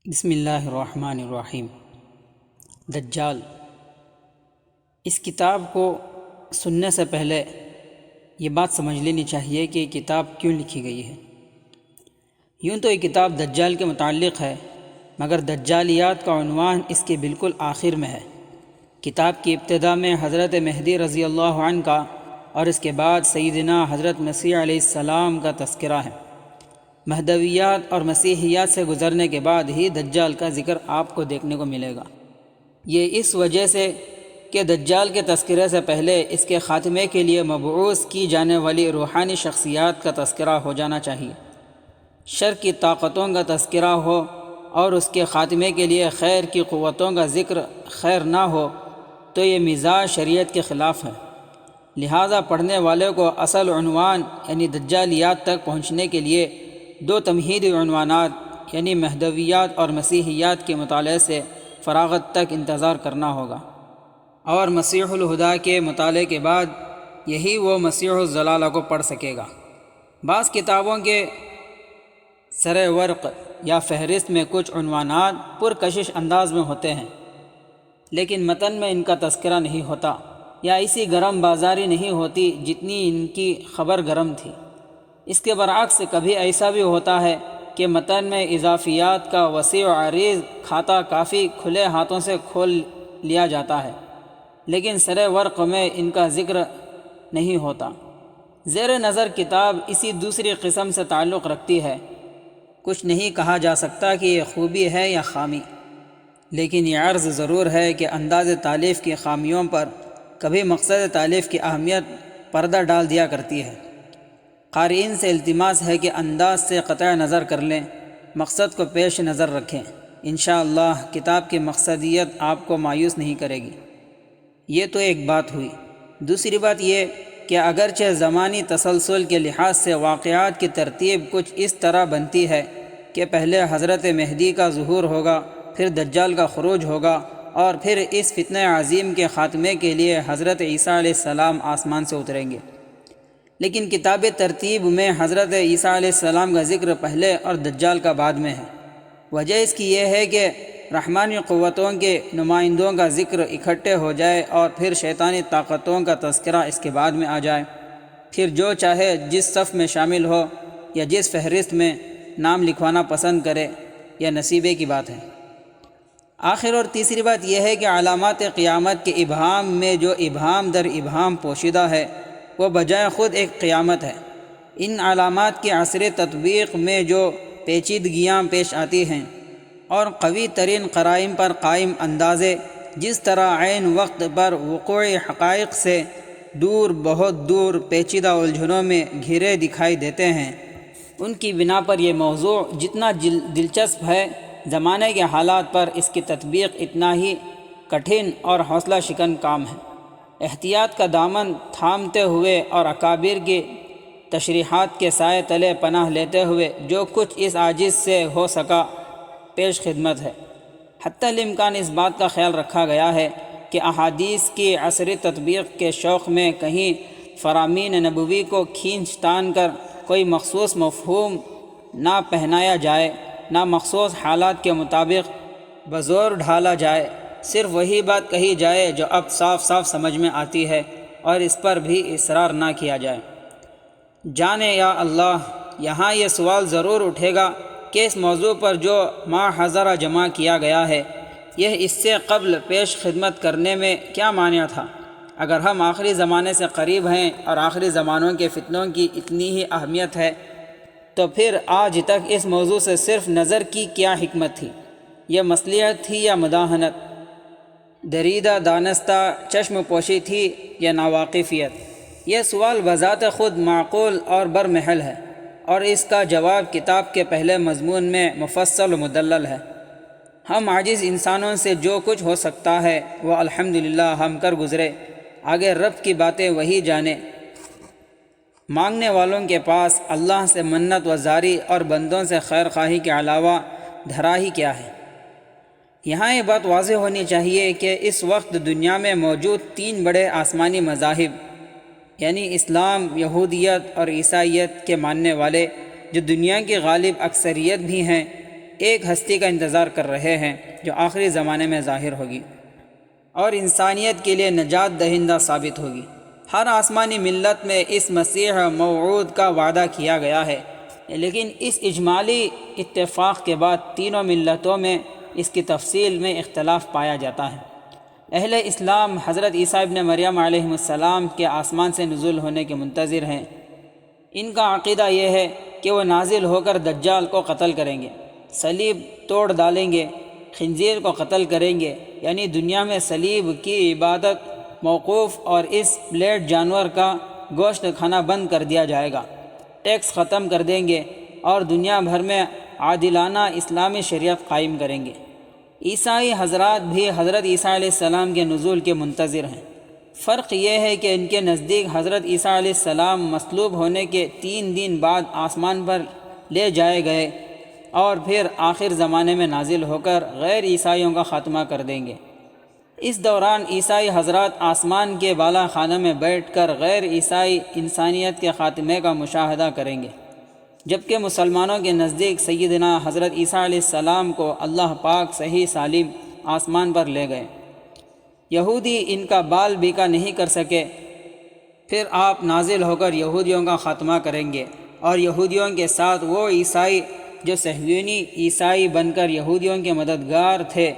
بسم اللہ الرحمن الرحیم۔ دجال۔ اس کتاب کو سننے سے پہلے یہ بات سمجھ لینی چاہیے کہ یہ کتاب کیوں لکھی گئی ہے۔ یوں تو یہ کتاب دجال کے متعلق ہے، مگر دجالیات کا عنوان اس کے بالکل آخر میں ہے۔ کتاب کی ابتدا میں حضرت مہدی رضی اللہ عنہ کا اور اس کے بعد سیدنا حضرت مسیح علیہ السلام کا تذکرہ ہے۔ مہدویات اور مسیحیات سے گزرنے کے بعد ہی دجال کا ذکر آپ کو دیکھنے کو ملے گا۔ یہ اس وجہ سے کہ دجال کے تذکرے سے پہلے اس کے خاتمے کے لیے مبعوث کی جانے والی روحانی شخصیات کا تذکرہ ہو جانا چاہیے۔ شر کی طاقتوں کا تذکرہ ہو اور اس کے خاتمے کے لیے خیر کی قوتوں کا ذکر خیر نہ ہو تو یہ مزاج شریعت کے خلاف ہے۔ لہذا پڑھنے والے کو اصل عنوان یعنی دجالیات تک پہنچنے کے لیے دو تمہیدی عنوانات یعنی مہدویات اور مسیحیات کے مطالعے سے فراغت تک انتظار کرنا ہوگا، اور مسیح الہدیٰ کے مطالعے کے بعد یہی وہ مسیح الضلالہ کو پڑھ سکے گا۔ بعض کتابوں کے سر ورق یا فہرست میں کچھ عنوانات پرکشش انداز میں ہوتے ہیں، لیکن متن میں ان کا تذکرہ نہیں ہوتا یا ایسی گرم بازاری نہیں ہوتی جتنی ان کی خبر گرم تھی۔ اس کے برعکس کبھی ایسا بھی ہوتا ہے کہ متن میں اضافیات کا وسیع و عریض کھاتا کافی کھلے ہاتھوں سے کھول لیا جاتا ہے، لیکن سر ورق میں ان کا ذکر نہیں ہوتا۔ زیر نظر کتاب اسی دوسری قسم سے تعلق رکھتی ہے۔ کچھ نہیں کہا جا سکتا کہ یہ خوبی ہے یا خامی، لیکن یہ عرض ضرور ہے کہ انداز تالیف کی خامیوں پر کبھی مقصد تالیف کی اہمیت پردہ ڈال دیا کرتی ہے۔ قارئین سے التماس ہے کہ انداز سے قطع نظر کر لیں، مقصد کو پیش نظر رکھیں۔ انشاءاللہ کتاب کی مقصدیت آپ کو مایوس نہیں کرے گی۔ یہ تو ایک بات ہوئی۔ دوسری بات یہ کہ اگرچہ زمانی تسلسل کے لحاظ سے واقعات کی ترتیب کچھ اس طرح بنتی ہے کہ پہلے حضرت مہدی کا ظہور ہوگا، پھر دجال کا خروج ہوگا، اور پھر اس فتنہ عظیم کے خاتمے کے لیے حضرت عیسیٰ علیہ السلام آسمان سے اتریں گے، لیکن کتاب ترتیب میں حضرت عیسیٰ علیہ السلام کا ذکر پہلے اور دجال کا بعد میں ہے۔ وجہ اس کی یہ ہے کہ رحمانی قوتوں کے نمائندوں کا ذکر اکٹھے ہو جائے اور پھر شیطانی طاقتوں کا تذکرہ اس کے بعد میں آ جائے۔ پھر جو چاہے جس صف میں شامل ہو یا جس فہرست میں نام لکھوانا پسند کرے، یہ نصیبے کی بات ہے۔ آخر اور تیسری بات یہ ہے کہ علامات قیامت کے ابہام میں جو ابہام در ابہام پوشیدہ ہے وہ بجائے خود ایک قیامت ہے۔ ان علامات کی عصری تطبیق میں جو پیچیدگیاں پیش آتی ہیں اور قوی ترین قرائن پر قائم اندازے جس طرح عین وقت پر وقوع حقائق سے دور بہت دور پیچیدہ الجھنوں میں گھرے دکھائی دیتے ہیں، ان کی بنا پر یہ موضوع جتنا دلچسپ ہے، زمانے کے حالات پر اس کی تطبیق اتنا ہی کٹھن اور حوصلہ شکن کام ہے۔ احتیاط کا دامن تھامتے ہوئے اور اکابر کی تشریحات کے سائے تلے پناہ لیتے ہوئے جو کچھ اس عاجز سے ہو سکا پیش خدمت ہے۔ حتی الامکان اس بات کا خیال رکھا گیا ہے کہ احادیث کی عصری تطبیق کے شوق میں کہیں فرامین نبوی کو کھینچ تان کر کوئی مخصوص مفہوم نہ پہنایا جائے، نہ مخصوص حالات کے مطابق بزور ڈھالا جائے، صرف وہی بات کہی جائے جو اب صاف صاف سمجھ میں آتی ہے، اور اس پر بھی اصرار نہ کیا جائے۔ جانے یا اللہ، یہاں یہ سوال ضرور اٹھے گا کہ اس موضوع پر جو ما حضرہ جمع کیا گیا ہے، یہ اس سے قبل پیش خدمت کرنے میں کیا مانع تھا؟ اگر ہم آخری زمانے سے قریب ہیں اور آخری زمانوں کے فتنوں کی اتنی ہی اہمیت ہے، تو پھر آج تک اس موضوع سے صرف نظر کی کیا حکمت تھی؟ یہ مصلحت تھی یا مداہنت؟ دریدہ دانستہ چشم پوشی تھی یا ناواقفیت؟ یہ سوال بذات خود معقول اور برمحل ہے، اور اس کا جواب کتاب کے پہلے مضمون میں مفصل و مدلل ہے۔ ہم عاجز انسانوں سے جو کچھ ہو سکتا ہے وہ الحمدللہ ہم کر گزرے، آگے رب کی باتیں وہی جانے۔ مانگنے والوں کے پاس اللہ سے منت و زاری اور بندوں سے خیر خواہی کے علاوہ دھرا ہی کیا ہے؟ یہاں یہ بات واضح ہونی چاہیے کہ اس وقت دنیا میں موجود تین بڑے آسمانی مذاہب یعنی اسلام، یہودیت اور عیسائیت کے ماننے والے، جو دنیا کی غالب اکثریت بھی ہیں، ایک ہستی کا انتظار کر رہے ہیں جو آخری زمانے میں ظاہر ہوگی اور انسانیت کے لیے نجات دہندہ ثابت ہوگی۔ ہر آسمانی ملت میں اس مسیح موعود کا وعدہ کیا گیا ہے، لیکن اس اجمالی اتفاق کے بعد تینوں ملتوں میں اس کی تفصیل میں اختلاف پایا جاتا ہے۔ اہل اسلام حضرت عیسیٰ ابن مریم علیہ السلام کے آسمان سے نزول ہونے کے منتظر ہیں۔ ان کا عقیدہ یہ ہے کہ وہ نازل ہو کر دجال کو قتل کریں گے، صلیب توڑ ڈالیں گے، خنزیر کو قتل کریں گے، یعنی دنیا میں صلیب کی عبادت موقوف اور اس پلیٹ جانور کا گوشت کھانا بند کر دیا جائے گا، ٹیکس ختم کر دیں گے اور دنیا بھر میں عادلانہ اسلامی شریعت قائم کریں گے۔ عیسائی حضرات بھی حضرت عیسیٰ علیہ السلام کے نزول کے منتظر ہیں۔ فرق یہ ہے کہ ان کے نزدیک حضرت عیسیٰ علیہ السلام مصلوب ہونے کے 3 دن بعد آسمان پر لے جائے گئے اور پھر آخر زمانے میں نازل ہو کر غیر عیسائیوں کا خاتمہ کر دیں گے۔ اس دوران عیسائی حضرات آسمان کے بالا خانہ میں بیٹھ کر غیر عیسائی انسانیت کے خاتمے کا مشاہدہ کریں گے، جبکہ مسلمانوں کے نزدیک سیدنا حضرت عیسیٰ علیہ السلام کو اللہ پاک صحیح سالم آسمان پر لے گئے۔ یہودی ان کا بال بیکا نہیں کر سکے، پھر آپ نازل ہو کر یہودیوں کا خاتمہ کریں گے اور یہودیوں کے ساتھ وہ عیسائی جو صہیونی عیسائی بن کر یہودیوں کے مددگار تھے،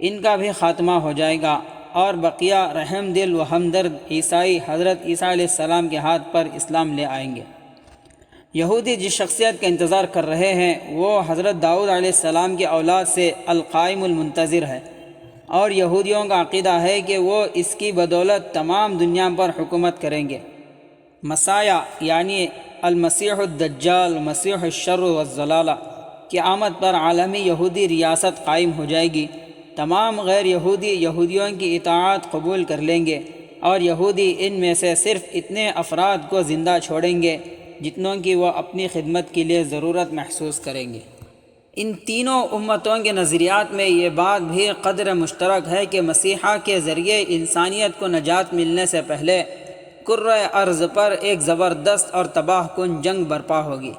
ان کا بھی خاتمہ ہو جائے گا اور بقیہ رحم دل و ہمدرد عیسائی حضرت عیسیٰ علیہ السلام کے ہاتھ پر اسلام لے آئیں گے۔ یہودی جس شخصیت کا انتظار کر رہے ہیں وہ حضرت داؤد علیہ السلام کی اولاد سے القائم المنتظر ہے، اور یہودیوں کا عقیدہ ہے کہ وہ اس کی بدولت تمام دنیا پر حکومت کریں گے۔ مسیح یعنی المسیح الدجال مسیح الشر والضلالہ کی آمد پر عالمی یہودی ریاست قائم ہو جائے گی۔ تمام غیر یہودی یہودیوں کی اطاعت قبول کر لیں گے اور یہودی ان میں سے صرف اتنے افراد کو زندہ چھوڑیں گے جتنوں کی وہ اپنی خدمت کے لیے ضرورت محسوس کریں گے۔ ان تینوں امتوں کے نظریات میں یہ بات بھی قدر مشترک ہے کہ مسیحا کے ذریعے انسانیت کو نجات ملنے سے پہلے کرۂ ارض پر ایک زبردست اور تباہ کن جنگ برپا ہوگی۔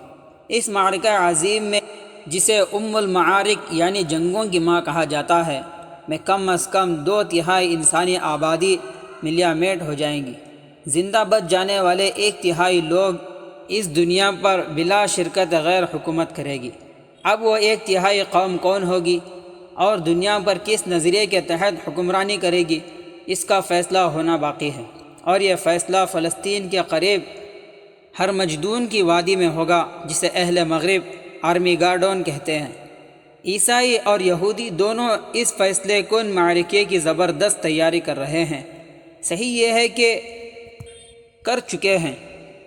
اس معرکہ عظیم میں، جسے المعارک یعنی جنگوں کی ماں کہا جاتا ہے، میں کم از کم 2/3 انسانی آبادی ملیا میٹ ہو جائیں گی۔ زندہ بچ جانے والے 1/3 لوگ اس دنیا پر بلا شرکت غیر حکومت کرے گی۔ اب وہ 1/3 قوم کون ہوگی اور دنیا پر کس نظریے کے تحت حکمرانی کرے گی، اس کا فیصلہ ہونا باقی ہے، اور یہ فیصلہ فلسطین کے قریب ہرمجدون کی وادی میں ہوگا، جسے اہل مغرب آرمیگاڈون کہتے ہیں۔ عیسائی اور یہودی دونوں اس فیصلے کن معرکے کی زبردست تیاری کر رہے ہیں۔ صحیح یہ ہے کہ کر چکے ہیں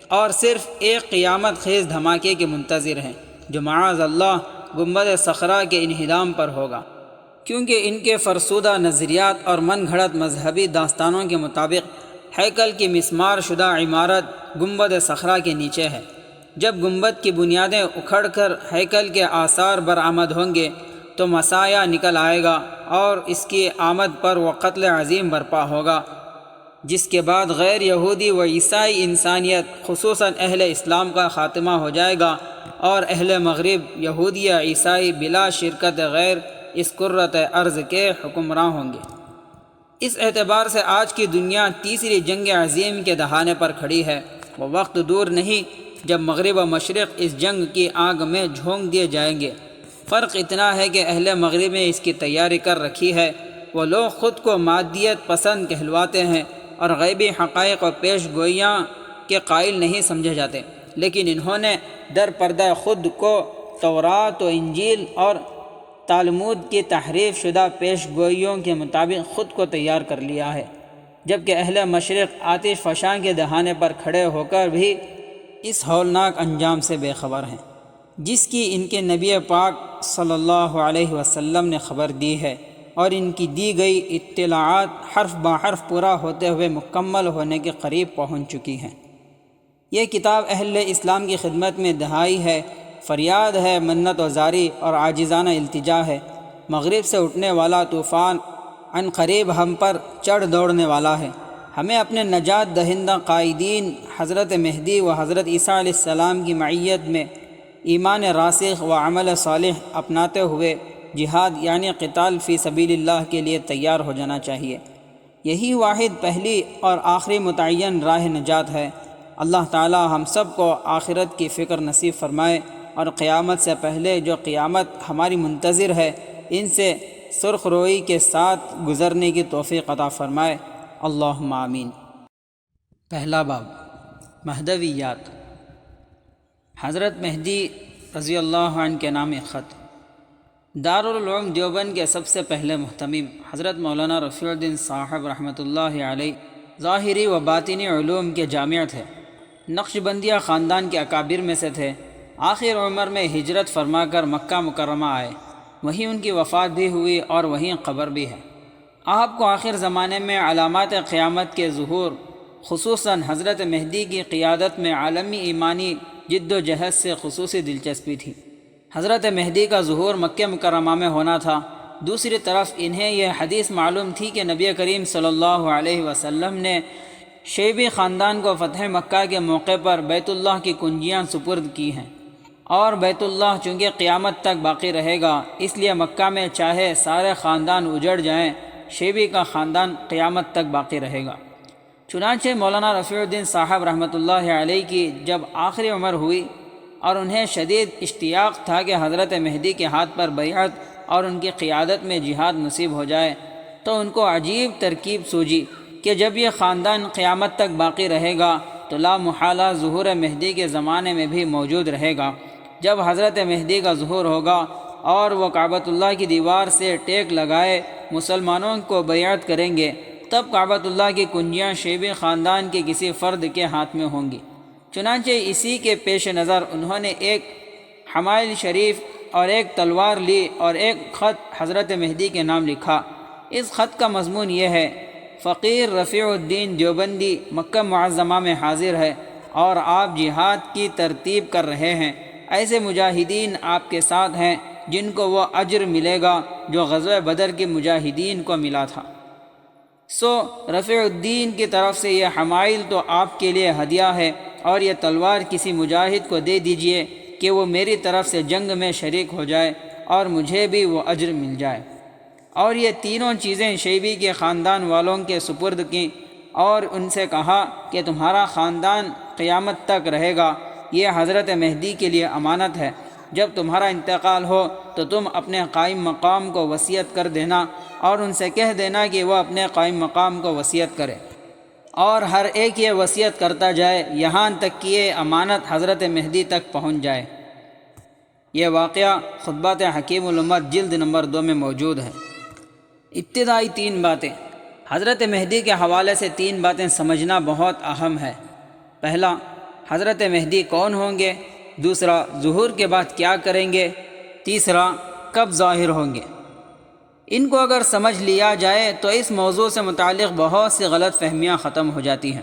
اور صرف ایک قیامت خیز دھماکے کے منتظر ہیں جو معاذ اللہ گنبد صخرہ کے انہدام پر ہوگا، کیونکہ ان کے فرسودہ نظریات اور من گھڑت مذہبی داستانوں کے مطابق ہیکل کی مسمار شدہ عمارت گنبد صخرہ کے نیچے ہے۔ جب گنبد کی بنیادیں اکھڑ کر ہیکل کے آثار برآمد ہوں گے تو مسیح نکل آئے گا اور اس کی آمد پر وہ قتل عظیم برپا ہوگا، جس کے بعد غیر یہودی و عیسائی انسانیت خصوصاً اہل اسلام کا خاتمہ ہو جائے گا اور اہل مغرب یہودی یا عیسائی بلا شرکت غیر اس کرۃ ارض کے حکمراں ہوں گے۔ اس اعتبار سے آج کی دنیا تیسری جنگ عظیم کے دہانے پر کھڑی ہے۔ وہ وقت دور نہیں جب مغرب و مشرق اس جنگ کی آگ میں جھونک دیے جائیں گے۔ فرق اتنا ہے کہ اہل مغرب نے اس کی تیاری کر رکھی ہے۔ وہ لوگ خود کو مادیت پسند کہلواتے ہیں اور غیبی حقائق و پیش گوئیاں کے قائل نہیں سمجھے جاتے، لیکن انہوں نے در پردہ خود کو تورات و انجیل اور تالمود کی تحریف شدہ پیش گوئیوں کے مطابق خود کو تیار کر لیا ہے، جبکہ اہل مشرق آتش فشاں کے دہانے پر کھڑے ہو کر بھی اس ہولناک انجام سے بے خبر ہیں جس کی ان کے نبی پاک صلی اللہ علیہ وسلم نے خبر دی ہے، اور ان کی دی گئی اطلاعات حرف بحرف پورا ہوتے ہوئے مکمل ہونے کے قریب پہنچ چکی ہیں۔ یہ کتاب اہل اسلام کی خدمت میں دہائی ہے، فریاد ہے، منت و زاری اور عاجزانہ التجا ہے۔ مغرب سے اٹھنے والا طوفان عن قریب ہم پر چڑھ دوڑنے والا ہے۔ ہمیں اپنے نجات دہندہ قائدین حضرت مہدی و حضرت عیسیٰ علیہ السلام کی معیت میں ایمان راسخ و عمل صالح اپناتے ہوئے جہاد یعنی قتال فی سبیل اللہ کے لیے تیار ہو جانا چاہیے۔ یہی واحد پہلی اور آخری متعین راہ نجات ہے۔ اللہ تعالی ہم سب کو آخرت کی فکر نصیب فرمائے اور قیامت سے پہلے جو قیامت ہماری منتظر ہے ان سے سرخ روئی کے ساتھ گزرنے کی توفیق عطا فرمائے۔ اللہم آمین۔ پہلا باب مہدویات۔ حضرت مہدی رضی اللہ عنہ کے نام خط۔ دارالعلوم دیوبند کے سب سے پہلے محتمم حضرت مولانا رفیع الدین صاحب رحمۃ اللہ علیہ ظاہری و باطنی علوم کے جامع تھے۔ نقشبندیہ خاندان کے اکابر میں سے تھے۔ آخر عمر میں ہجرت فرما کر مکہ مکرمہ آئے، وہیں ان کی وفات بھی ہوئی اور وہیں قبر بھی ہے۔ آپ کو آخر زمانے میں علامات قیامت کے ظہور، خصوصاً حضرت مہدی کی قیادت میں عالمی ایمانی جد و جہد سے خصوصی دلچسپی تھی۔ حضرت مہدی کا ظہور مکہ مکرمہ میں ہونا تھا۔ دوسری طرف انہیں یہ حدیث معلوم تھی کہ نبی کریم صلی اللہ علیہ وسلم نے شیبی خاندان کو فتح مکہ کے موقع پر بیت اللہ کی کنجیاں سپرد کی ہیں، اور بیت اللہ چونکہ قیامت تک باقی رہے گا، اس لیے مکہ میں چاہے سارے خاندان اجڑ جائیں، شیبی کا خاندان قیامت تک باقی رہے گا۔ چنانچہ مولانا رفیع الدین صاحب رحمۃ اللہ علیہ کی جب آخری عمر ہوئی اور انہیں شدید اشتیاق تھا کہ حضرت مہدی کے ہاتھ پر بیعت اور ان کی قیادت میں جہاد نصیب ہو جائے، تو ان کو عجیب ترکیب سوجی کہ جب یہ خاندان قیامت تک باقی رہے گا تو لا محالہ ظہور مہدی کے زمانے میں بھی موجود رہے گا۔ جب حضرت مہدی کا ظہور ہوگا اور وہ کعبۃ اللہ کی دیوار سے ٹیک لگائے مسلمانوں کو بیعت کریں گے، تب کعبۃ اللہ کی کنجیاں شیبی خاندان کے کسی فرد کے ہاتھ میں ہوں گی۔ چنانچہ اسی کے پیش نظر انہوں نے ایک حمائل شریف اور ایک تلوار لی اور ایک خط حضرت مہدی کے نام لکھا۔ اس خط کا مضمون یہ ہے: فقیر رفیع الدین دیوبندی مکہ معظمہ میں حاضر ہے اور آپ جہاد کی ترتیب کر رہے ہیں۔ ایسے مجاہدین آپ کے ساتھ ہیں جن کو وہ اجر ملے گا جو غزوہ بدر کے مجاہدین کو ملا تھا۔ سو رفیع الدین کی طرف سے یہ حمائل تو آپ کے لیے ہدیہ ہے، اور یہ تلوار کسی مجاہد کو دے دیجئے کہ وہ میری طرف سے جنگ میں شریک ہو جائے اور مجھے بھی وہ اجر مل جائے۔ اور یہ تینوں چیزیں شیبی کے خاندان والوں کے سپرد کیں اور ان سے کہا کہ تمہارا خاندان قیامت تک رہے گا، یہ حضرت مہدی کے لیے امانت ہے۔ جب تمہارا انتقال ہو تو تم اپنے قائم مقام کو وصیت کر دینا اور ان سے کہہ دینا کہ وہ اپنے قائم مقام کو وصیت کرے، اور ہر ایک یہ وصیت کرتا جائے یہاں تک کہ یہ امانت حضرت مہدی تک پہنچ جائے۔ یہ واقعہ خطبات حکیم الامت جلد نمبر 2 میں موجود ہے۔ ابتدائی 3 باتیں۔ حضرت مہدی کے حوالے سے 3 باتیں سمجھنا بہت اہم ہے۔ پہلا، حضرت مہدی کون ہوں گے؟ دوسرا، ظہور کے بعد کیا کریں گے؟ تیسرا، کب ظاہر ہوں گے؟ ان کو اگر سمجھ لیا جائے تو اس موضوع سے متعلق بہت سی غلط فہمیاں ختم ہو جاتی ہیں۔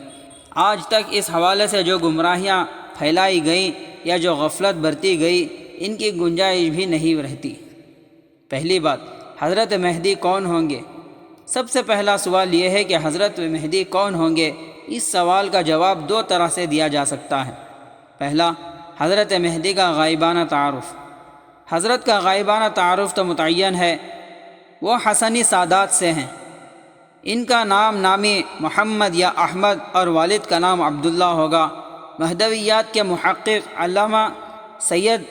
آج تک اس حوالے سے جو گمراہیاں پھیلائی گئیں یا جو غفلت برتی گئی، ان کی گنجائش بھی نہیں رہتی۔ پہلی بات، حضرت مہدی کون ہوں گے؟ سب سے پہلا سوال یہ ہے کہ حضرت مہدی کون ہوں گے؟ اس سوال کا جواب 2 طرح سے دیا جا سکتا ہے۔ پہلا، حضرت مہدی کا غائبانہ تعارف۔ حضرت کا غائبانہ تعارف تو متعین ہے، وہ حسنی سادات سے ہیں۔ ان کا نام نامی محمد یا احمد اور والد کا نام عبداللہ ہوگا۔ مہدویات کے محقق علامہ سید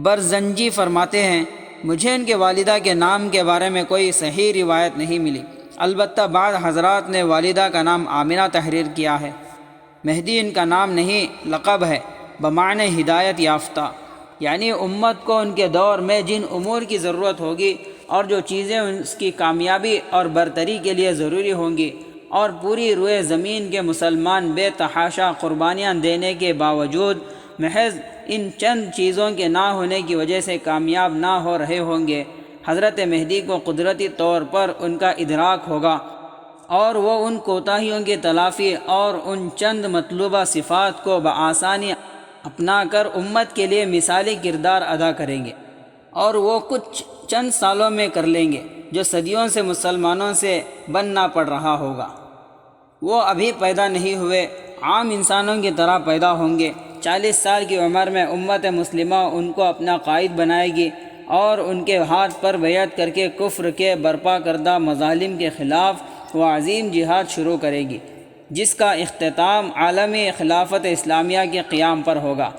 برزنجی فرماتے ہیں، مجھے ان کے والدہ کے نام کے بارے میں کوئی صحیح روایت نہیں ملی، البتہ بعض حضرات نے والدہ کا نام آمنہ تحریر کیا ہے۔ مہدی ان کا نام نہیں، لقب ہے، بمعنی ہدایت یافتہ، یعنی امت کو ان کے دور میں جن امور کی ضرورت ہوگی اور جو چیزیں اس کی کامیابی اور برتری کے لیے ضروری ہوں گی، اور پوری روئے زمین کے مسلمان بے تحاشا قربانیاں دینے کے باوجود محض ان چند چیزوں کے نہ ہونے کی وجہ سے کامیاب نہ ہو رہے ہوں گے، حضرت مہدی کو قدرتی طور پر ان کا ادراک ہوگا اور وہ ان کوتاہیوں کی تلافی اور ان چند مطلوبہ صفات کو بآسانی اپنا کر امت کے لیے مثالی کردار ادا کریں گے، اور وہ کچھ چند سالوں میں کر لیں گے جو صدیوں سے مسلمانوں سے بننا پڑ رہا ہوگا۔ وہ ابھی پیدا نہیں ہوئے، عام انسانوں کی طرح پیدا ہوں گے، 40 سال کی عمر میں امت مسلمہ ان کو اپنا قائد بنائے گی اور ان کے ہاتھ پر بیعت کر کے کفر کے برپا کردہ مظالم کے خلاف وہ عظیم جہاد شروع کرے گی، جس کا اختتام عالمی خلافت اسلامیہ کے قیام پر ہوگا۔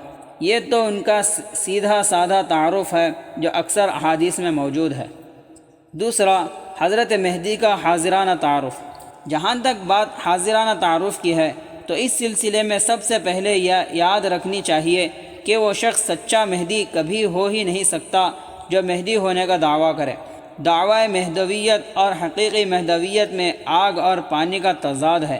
یہ تو ان کا سیدھا سادہ تعارف ہے جو اکثر احادیث میں موجود ہے۔ دوسرا، حضرت مہدی کا حاضرانہ تعارف۔ جہاں تک بات حاضرانہ تعارف کی ہے تو اس سلسلے میں سب سے پہلے یہ یاد رکھنی چاہیے کہ وہ شخص سچا مہدی کبھی ہو ہی نہیں سکتا جو مہدی ہونے کا دعویٰ کرے۔ دعویٰ مہدویت اور حقیقی مہدویت میں آگ اور پانی کا تضاد ہے۔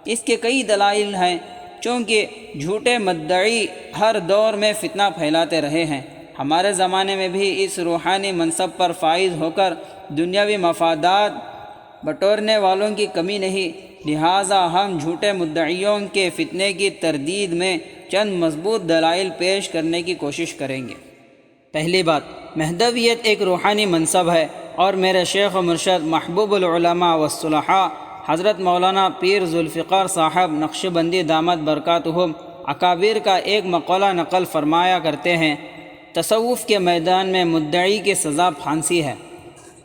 اس کے کئی دلائل ہیں، چونکہ جھوٹے مدعی ہر دور میں فتنہ پھیلاتے رہے ہیں۔ ہمارے زمانے میں بھی اس روحانی منصب پر فائز ہو کر دنیاوی مفادات بٹورنے والوں کی کمی نہیں، لہٰذا ہم جھوٹے مدعیوں کے فتنے کی تردید میں چند مضبوط دلائل پیش کرنے کی کوشش کریں گے۔ پہلی بات، مہدویت ایک روحانی منصب ہے اور میرے شیخ و مرشد محبوب العلماء والصلحاء حضرت مولانا پیر ذوالفقار صاحب نقشبندی دامت برکاتہم اکابر کا ایک مقولہ نقل فرمایا کرتے ہیں، تصوف کے میدان میں مدعی کی سزا پھانسی ہے۔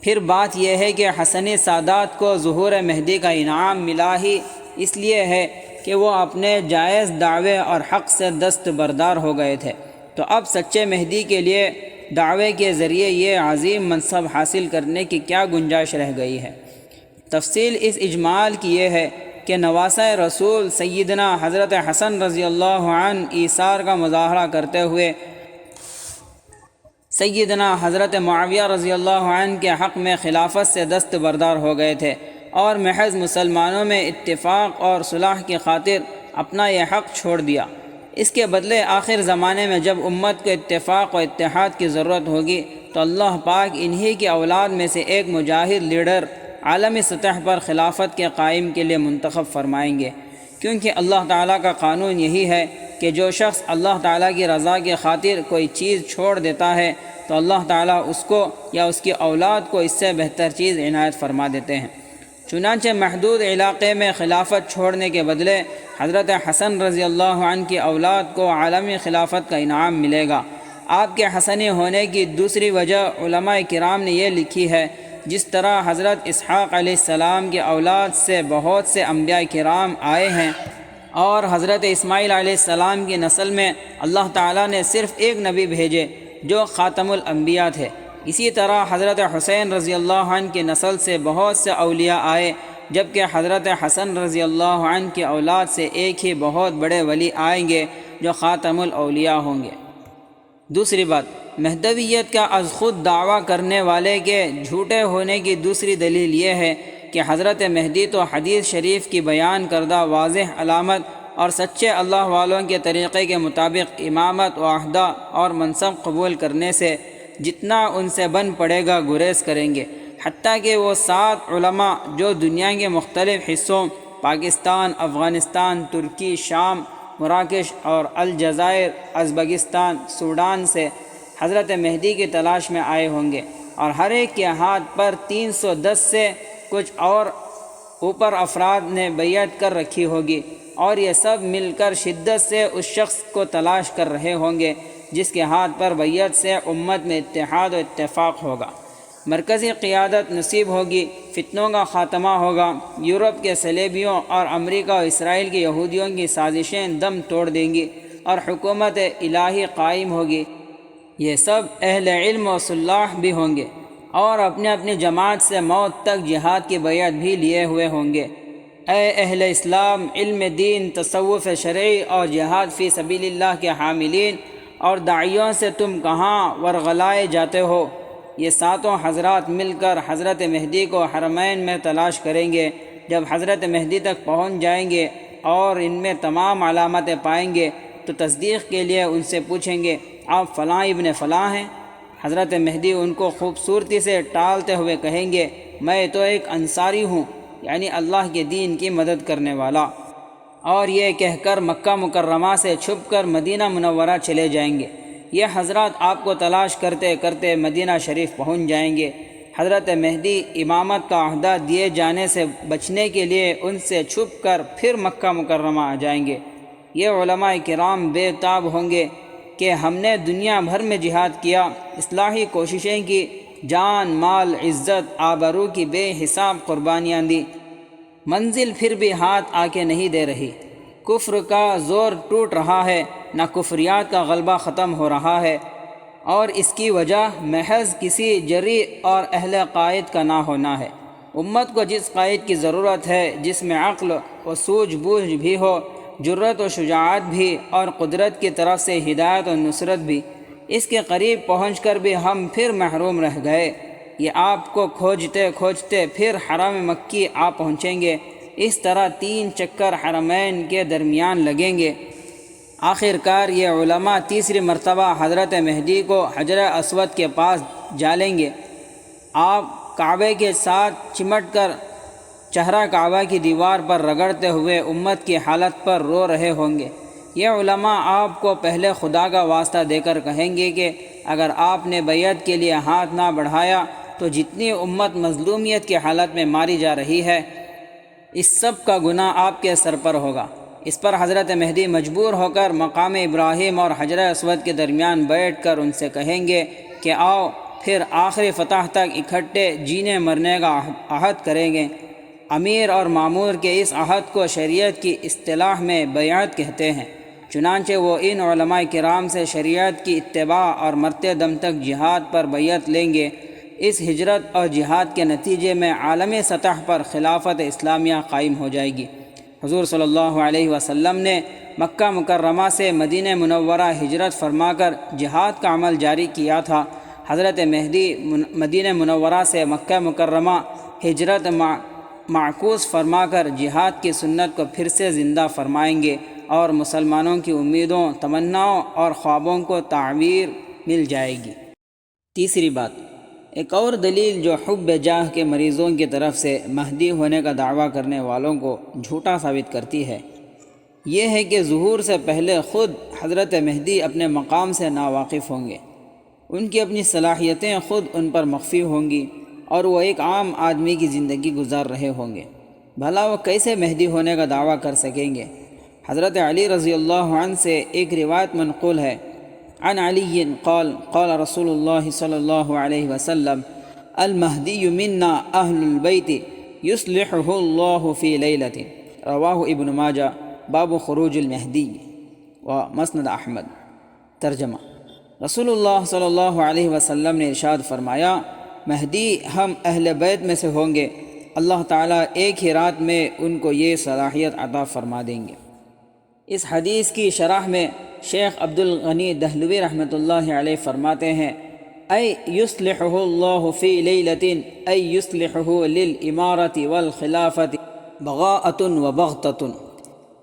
پھر بات یہ ہے کہ حسنی سادات کو ظہور مہدی کا انعام ملا ہی اس لیے ہے کہ وہ اپنے جائز دعوے اور حق سے دستبردار ہو گئے تھے، تو اب سچے مہدی کے لیے دعوے کے ذریعے یہ عظیم منصب حاصل کرنے کی کیا گنجائش رہ گئی ہے؟ تفصیل اس اجمال کی یہ ہے کہ نواسۂ رسول سیدنا حضرت حسن رضی اللہ عنہ ایثار کا مظاہرہ کرتے ہوئے سیدنا حضرت معاویہ رضی اللہ عنہ کے حق میں خلافت سے دستبردار ہو گئے تھے اور محض مسلمانوں میں اتفاق اور صلح کی خاطر اپنا یہ حق چھوڑ دیا۔ اس کے بدلے آخر زمانے میں جب امت کو اتفاق و اتحاد کی ضرورت ہوگی تو اللہ پاک انہی کی اولاد میں سے ایک مجاہد لیڈر عالمی سطح پر خلافت کے قائم کے لیے منتخب فرمائیں گے، کیونکہ اللہ تعالیٰ کا قانون یہی ہے کہ جو شخص اللہ تعالیٰ کی رضا کی خاطر کوئی چیز چھوڑ دیتا ہے تو اللہ تعالیٰ اس کو یا اس کی اولاد کو اس سے بہتر چیز عنایت فرما دیتے ہیں۔ چنانچہ محدود علاقے میں خلافت چھوڑنے کے بدلے حضرت حسن رضی اللہ عنہ کی اولاد کو عالمی خلافت کا انعام ملے گا۔ آپ کے حسنی ہونے کی دوسری وجہ علماء کرام نے یہ لکھی ہے، جس طرح حضرت اسحاق علیہ السلام کی اولاد سے بہت سے انبیاء کرام آئے ہیں اور حضرت اسماعیل علیہ السلام کی نسل میں اللہ تعالیٰ نے صرف ایک نبی بھیجے جو خاتم الانبیاء تھے، اسی طرح حضرت حسین رضی اللہ عنہ کی نسل سے بہت سے اولیاء آئے، جبکہ حضرت حسن رضی اللہ عنہ کی اولاد سے ایک ہی بہت بڑے ولی آئیں گے جو خاتم الاولیاء ہوں گے۔ دوسری بات، مہدویت کا از خود دعویٰ کرنے والے کے جھوٹے ہونے کی دوسری دلیل یہ ہے کہ حضرت مہدی تو حدیث شریف کی بیان کردہ واضح علامت اور سچے اللہ والوں کے طریقے کے مطابق امامت و عہدہ اور منصب قبول کرنے سے جتنا ان سے بن پڑے گا گریز کریں گے، حتیٰ کہ وہ 7 علماء جو دنیا کے مختلف حصوں پاکستان، افغانستان، ترکی، شام، مراکش اور الجزائر، ازبکستان، سوڈان سے حضرت مہدی کی تلاش میں آئے ہوں گے، اور ہر ایک کے ہاتھ پر 310 سے کچھ اور اوپر افراد نے بیعت کر رکھی ہوگی، اور یہ سب مل کر شدت سے اس شخص کو تلاش کر رہے ہوں گے جس کے ہاتھ پر بیعت سے امت میں اتحاد و اتفاق ہوگا، مرکزی قیادت نصیب ہوگی، فتنوں کا خاتمہ ہوگا، یورپ کے صلیبیوں اور امریکہ و اسرائیل کے یہودیوں کی سازشیں دم توڑ دیں گی اور حکومت الہی قائم ہوگی۔ یہ سب اہل علم و صلاح بھی ہوں گے اور اپنے اپنی جماعت سے موت تک جہاد کی بیعت بھی لیے ہوئے ہوں گے۔ اے اہل اسلام، علم دین، تصوف شرعی اور جہاد فی سبیل اللہ کے حاملین اور داعیوں سے تم کہاں ورغلائے جاتے ہو؟ یہ 7 حضرات مل کر حضرت مہدی کو حرمین میں تلاش کریں گے۔ جب حضرت مہدی تک پہنچ جائیں گے اور ان میں تمام علامتیں پائیں گے تو تصدیق کے لیے ان سے پوچھیں گے، آپ فلاں ابن فلاں ہیں؟ حضرت مہدی ان کو خوبصورتی سے ٹالتے ہوئے کہیں گے، میں تو ایک انصاری ہوں، یعنی اللہ کے دین کی مدد کرنے والا، اور یہ کہہ کر مکہ مکرمہ سے چھپ کر مدینہ منورہ چلے جائیں گے۔ یہ حضرات آپ کو تلاش کرتے کرتے مدینہ شریف پہنچ جائیں گے۔ حضرت مہدی امامت کا عہدہ دیے جانے سے بچنے کے لیے ان سے چھپ کر پھر مکہ مکرمہ آ جائیں گے۔ یہ علماء کرام بے تاب ہوں گے کہ ہم نے دنیا بھر میں جہاد کیا، اصلاحی کوششیں کی، جان مال عزت آبرو کی بے حساب قربانیاں دی، منزل پھر بھی ہاتھ آ کے نہیں دے رہی، کفر کا زور ٹوٹ رہا ہے، نہ کفریات کا غلبہ ختم ہو رہا ہے، اور اس کی وجہ محض کسی جری اور اہل قائد کا نہ ہونا ہے۔ امت کو جس قائد کی ضرورت ہے جس میں عقل و سوجھ بوجھ بھی ہو، جرت و شجاعت بھی، اور قدرت کی طرف سے ہدایت و نصرت بھی، اس کے قریب پہنچ کر بھی ہم پھر محروم رہ گئے۔ یہ آپ کو کھوجتے کھوجتے پھر حرم مکی آ پہنچیں گے، اس طرح 3 چکر حرمین کے درمیان لگیں گے۔ آخر کار یہ علماء تیسری مرتبہ حضرت مہدی کو حجر اسود کے پاس جالیں گے۔ آپ کعبے کے ساتھ چمٹ کر چہرہ کعبہ کی دیوار پر رگڑتے ہوئے امت کی حالت پر رو رہے ہوں گے۔ یہ علماء آپ کو پہلے خدا کا واسطہ دے کر کہیں گے کہ اگر آپ نے بیعت کے لیے ہاتھ نہ بڑھایا تو جتنی امت مظلومیت کی حالت میں ماری جا رہی ہے، اس سب کا گناہ آپ کے سر پر ہوگا۔ اس پر حضرت مہدی مجبور ہو کر مقام ابراہیم اور حجر اسود کے درمیان بیٹھ کر ان سے کہیں گے کہ آؤ پھر آخری فتح تک اکٹھے جینے مرنے کا عہد کریں گے۔ امیر اور مامور کے اس عہد کو شریعت کی اصطلاح میں بیعت کہتے ہیں۔ چنانچہ وہ ان علماء کرام سے شریعت کی اتباع اور مرتے دم تک جہاد پر بیعت لیں گے۔ اس ہجرت اور جہاد کے نتیجے میں عالمی سطح پر خلافت اسلامیہ قائم ہو جائے گی۔ حضور صلی اللہ علیہ وسلم نے مکہ مکرمہ سے مدینہ منورہ ہجرت فرما کر جہاد کا عمل جاری کیا تھا۔ حضرت مہدی مدینہ منورہ سے مکہ مکرمہ ہجرت معکوس فرما کر جہاد کی سنت کو پھر سے زندہ فرمائیں گے، اور مسلمانوں کی امیدوں، تمناؤں اور خوابوں کو تعبیر مل جائے گی۔ تیسری بات، ایک اور دلیل جو حب جاہ کے مریضوں کی طرف سے مہدی ہونے کا دعویٰ کرنے والوں کو جھوٹا ثابت کرتی ہے، یہ ہے کہ ظہور سے پہلے خود حضرت مہدی اپنے مقام سے ناواقف ہوں گے۔ ان کی اپنی صلاحیتیں خود ان پر مخفی ہوں گی، اور وہ ایک عام آدمی کی زندگی گزار رہے ہوں گے۔ بھلا وہ کیسے مہدی ہونے کا دعویٰ کر سکیں گے؟ حضرت علی رضی اللہ عنہ سے ایک روایت منقول ہے، عن علی قال قال رسول اللہ صلی اللہ علیہ وسلم المہدی منا اہل البیت یصلحہ اللہ فی لیلۃ، رواہ ابن ماجہ، باب خروج المہدی و مسند احمد۔ ترجمہ: رسول اللہ صلی اللہ علیہ وسلم نے ارشاد فرمایا، مہدی ہم اہل بیت میں سے ہوں گے، اللہ تعالیٰ ایک ہی رات میں ان کو یہ صلاحیت عطا فرما دیں گے۔ اس حدیث کی شرح میں شیخ عبد الغنی دہلوی رحمۃ اللہ علیہ فرماتے ہیں، ای یصلحہ اللہ فی لیلۃ ای یصلحہ للامارۃ والخلافۃ بغاءۃ و بغتۃ،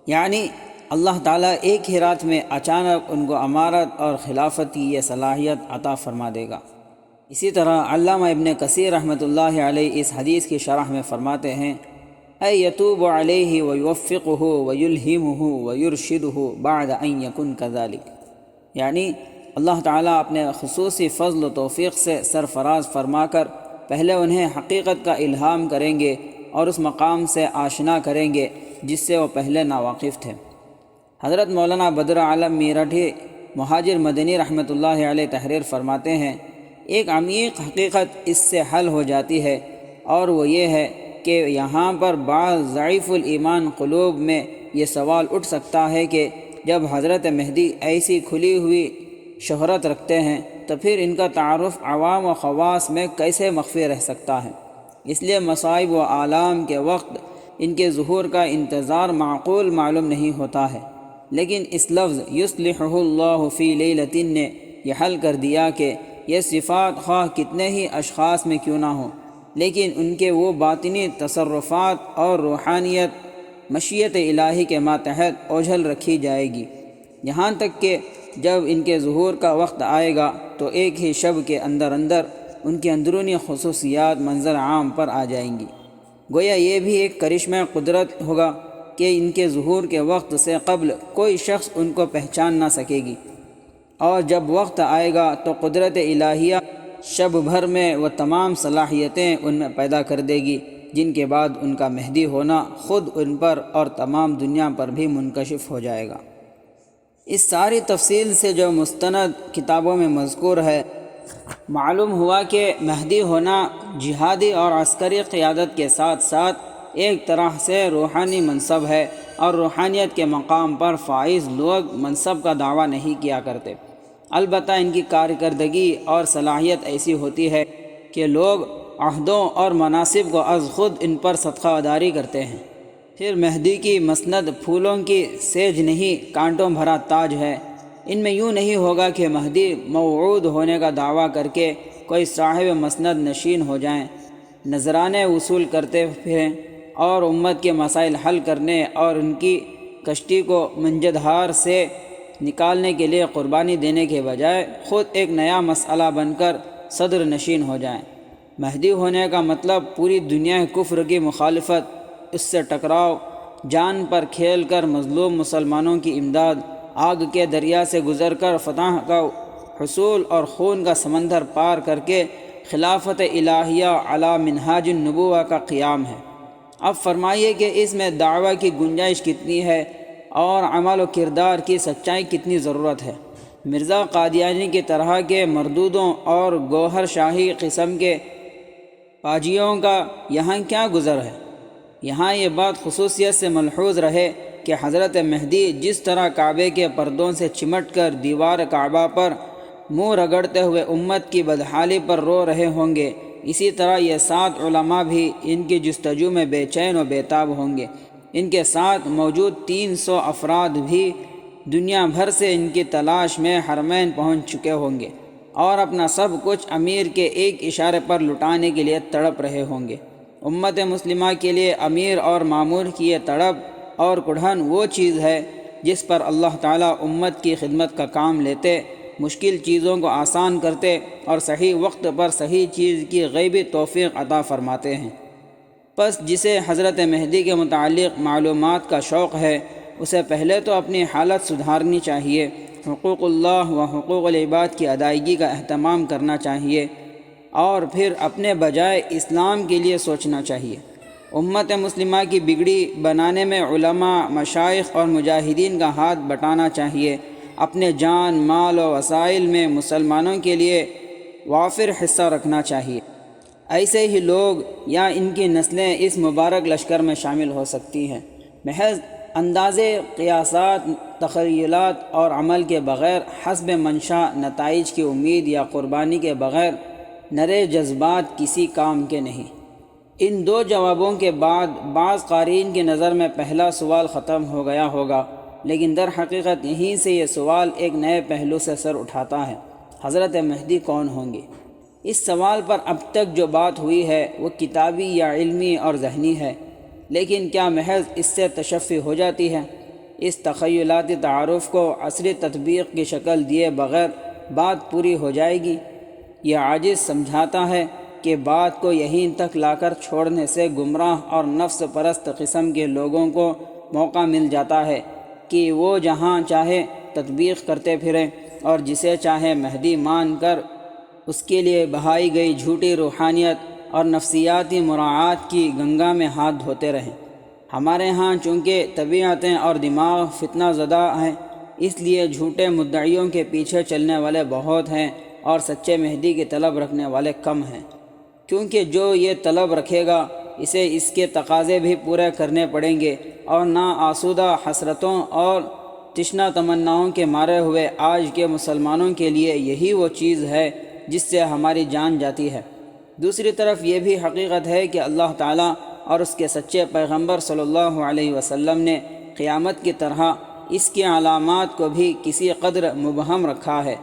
یعنی اللہ تعالیٰ ایک ہی رات میں اچانک ان کو امارت اور خلافت کی یہ صلاحیت عطا فرما دے گا۔ اسی طرح علامہ ابن کثیر رحمۃ اللہ علیہ اس حدیث کی شرح میں فرماتے ہیں، اے یتوب علیہ ویوفقہ ویلہمہ ویرشدہ بعد ان یکن کذالک، یعنی اللہ تعالیٰ اپنے خصوصی فضل و توفیق سے سرفراز فرما کر پہلے انہیں حقیقت کا الہام کریں گے اور اس مقام سے آشنا کریں گے جس سے وہ پہلے ناواقف تھے۔ حضرت مولانا بدر عالم میرٹھی مہاجر مدنی رحمۃ اللہ علیہ تحریر فرماتے ہیں، ایک عمیق حقیقت اس سے حل ہو جاتی ہے، اور وہ یہ ہے کہ یہاں پر بعض ضعیف الایمان قلوب میں یہ سوال اٹھ سکتا ہے کہ جب حضرت مہدی ایسی کھلی ہوئی شہرت رکھتے ہیں تو پھر ان کا تعارف عوام و خواص میں کیسے مخفی رہ سکتا ہے؟ اس لیے مصائب و آلام کے وقت ان کے ظہور کا انتظار معقول معلوم نہیں ہوتا ہے، لیکن اس لفظ یصلحہ اللہ فی لیلۃ نے یہ حل کر دیا کہ یہ صفات خواہ کتنے ہی اشخاص میں کیوں نہ ہوں، لیکن ان کے وہ باطنی تصرفات اور روحانیت مشیت الہی کے ماتحت اوجھل رکھی جائے گی، یہاں تک کہ جب ان کے ظہور کا وقت آئے گا تو ایک ہی شب کے اندر ان کی اندرونی خصوصیات منظر عام پر آ جائیں گی۔ گویا یہ بھی ایک کرشمہ قدرت ہوگا کہ ان کے ظہور کے وقت سے قبل کوئی شخص ان کو پہچان نہ سکے گی، اور جب وقت آئے گا تو قدرت الہیہ شب بھر میں وہ تمام صلاحیتیں ان میں پیدا کر دے گی جن کے بعد ان کا مہدی ہونا خود ان پر اور تمام دنیا پر بھی منکشف ہو جائے گا۔ اس ساری تفصیل سے جو مستند کتابوں میں مذکور ہے، معلوم ہوا کہ مہدی ہونا جہادی اور عسکری قیادت کے ساتھ ساتھ ایک طرح سے روحانی منصب ہے، اور روحانیت کے مقام پر فائز لوگ منصب کا دعویٰ نہیں کیا کرتے، البتہ ان کی کارکردگی اور صلاحیت ایسی ہوتی ہے کہ لوگ عہدوں اور مناصب کو از خود ان پر صدقہ داری کرتے ہیں۔ پھر مہدی کی مسند پھولوں کی سیج نہیں، کانٹوں بھرا تاج ہے۔ ان میں یوں نہیں ہوگا کہ مہدی موعود ہونے کا دعویٰ کر کے کوئی صاحب مسند نشین ہو جائیں، نذرانے وصول کرتے پھریں اور امت کے مسائل حل کرنے اور ان کی کشتی کو منجدہار سے نکالنے کے لیے قربانی دینے کے بجائے خود ایک نیا مسئلہ بن کر صدر نشین ہو جائیں۔ مہدی ہونے کا مطلب پوری دنیا کفر کی مخالفت، اس سے ٹکراؤ، جان پر کھیل کر مظلوم مسلمانوں کی امداد، آگ کے دریا سے گزر کر فتح کا حصول اور خون کا سمندر پار کر کے خلافت الہیہ علی منہاج النبوہ کا قیام ہے۔ اب فرمائیے کہ اس میں دعویٰ کی گنجائش کتنی ہے اور عمل و کردار کی سچائی کتنی ضرورت ہے۔ مرزا قادیانی کی طرح کے مردودوں اور گوہر شاہی قسم کے پاجیوں کا یہاں کیا گزر ہے؟ یہاں یہ بات خصوصیت سے ملحوظ رہے کہ حضرت مہدی جس طرح کعبے کے پردوں سے چمٹ کر دیوار کعبہ پر منہ رگڑتے ہوئے امت کی بدحالی پر رو رہے ہوں گے، اسی طرح یہ 7 علماء بھی ان کی جستجو میں بے چین و بے تاب ہوں گے۔ ان کے ساتھ موجود 300 افراد بھی دنیا بھر سے ان کی تلاش میں حرمین پہنچ چکے ہوں گے اور اپنا سب کچھ امیر کے ایک اشارے پر لٹانے کے لیے تڑپ رہے ہوں گے۔ امت مسلمہ کے لیے امیر اور مامور کی یہ تڑپ اور کڑھن وہ چیز ہے جس پر اللہ تعالیٰ امت کی خدمت کا کام لیتے، مشکل چیزوں کو آسان کرتے اور صحیح وقت پر صحیح چیز کی غیبی توفیق عطا فرماتے ہیں۔ پس جسے حضرت مہدی کے متعلق معلومات کا شوق ہے، اسے پہلے تو اپنی حالت سدھارنی چاہیے، حقوق اللہ و حقوق العباد کی ادائیگی کا اہتمام کرنا چاہیے، اور پھر اپنے بجائے اسلام کے لیے سوچنا چاہیے۔ امت مسلمہ کی بگڑی بنانے میں علماء، مشائخ اور مجاہدین کا ہاتھ بٹانا چاہیے۔ اپنے جان، مال و وسائل میں مسلمانوں کے لیے وافر حصہ رکھنا چاہیے۔ ایسے ہی لوگ یا ان کی نسلیں اس مبارک لشکر میں شامل ہو سکتی ہیں۔ محض اندازے، قیاسات، تخیلات اور عمل کے بغیر، حسب منشا نتائج کی امید یا قربانی کے بغیر نرے جذبات کسی کام کے نہیں۔ ان 2 جوابوں کے بعد بعض قارئین کی نظر میں پہلا سوال ختم ہو گیا ہوگا، لیکن در حقیقت یہیں سے یہ سوال ایک نئے پہلو سے سر اٹھاتا ہے۔ حضرت مہدی کون ہوں گے؟ اس سوال پر اب تک جو بات ہوئی ہے وہ کتابی یا علمی اور ذہنی ہے، لیکن کیا محض اس سے تشفی ہو جاتی ہے؟ اس تخیلاتی تعارف کو عصری تطبیق کی شکل دیے بغیر بات پوری ہو جائے گی؟ یہ عاجز سمجھاتا ہے کہ بات کو یہیں تک لا کر چھوڑنے سے گمراہ اور نفس پرست قسم کے لوگوں کو موقع مل جاتا ہے کہ وہ جہاں چاہے تطبیق کرتے پھریں اور جسے چاہے مہدی مان کر اس کے لیے بہائی گئی جھوٹی روحانیت اور نفسیاتی مراعات کی گنگا میں ہاتھ دھوتے رہیں۔ ہمارے ہاں چونکہ طبیعتیں اور دماغ فتنہ زدہ ہیں، اس لیے جھوٹے مدعیوں کے پیچھے چلنے والے بہت ہیں اور سچے مہدی کی طلب رکھنے والے کم ہیں، کیونکہ جو یہ طلب رکھے گا اسے اس کے تقاضے بھی پورے کرنے پڑیں گے، اور نا آسودہ حسرتوں اور تشنہ تمناؤں کے مارے ہوئے آج کے مسلمانوں کے لیے یہی وہ چیز ہے جس سے ہماری جان جاتی ہے۔ دوسری طرف یہ بھی حقیقت ہے کہ اللہ تعالیٰ اور اس کے سچے پیغمبر صلی اللہ علیہ وسلم نے قیامت کی طرح اس کی علامات کو بھی کسی قدر مبہم رکھا ہے۔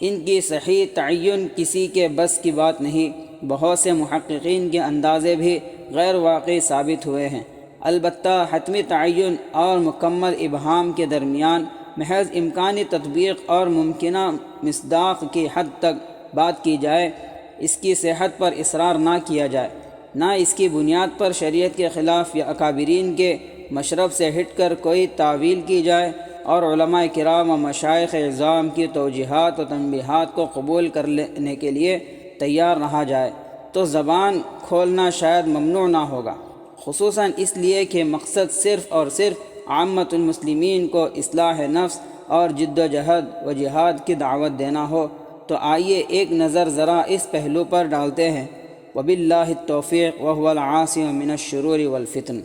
ان کی صحیح تعین کسی کے بس کی بات نہیں۔ بہت سے محققین کے اندازے بھی غیر واقعی ثابت ہوئے ہیں۔ البتہ حتمی تعین اور مکمل ابہام کے درمیان محض امکانی تطبیق اور ممکنہ مصداق کی حد تک بات کی جائے، اس کی صحت پر اصرار نہ کیا جائے، نہ اس کی بنیاد پر شریعت کے خلاف یا اکابرین کے مشرب سے ہٹ کر کوئی تعویل کی جائے اور علماء کرام و مشائخ اعظام کی توجیہات و تنبیہات کو قبول کر لینے کے لیے تیار رہا جائے، تو زبان کھولنا شاید ممنوع نہ ہوگا، خصوصاً اس لیے کہ مقصد صرف اور صرف عامت المسلمین کو اصلاح نفس اور جد و جہد و جہاد کی دعوت دینا ہو تو آئیے ایک نظر ذرا اس پہلو پر ڈالتے ہیں۔ وباللہ التوفیق وهو العاصم من الشرور والفتن۔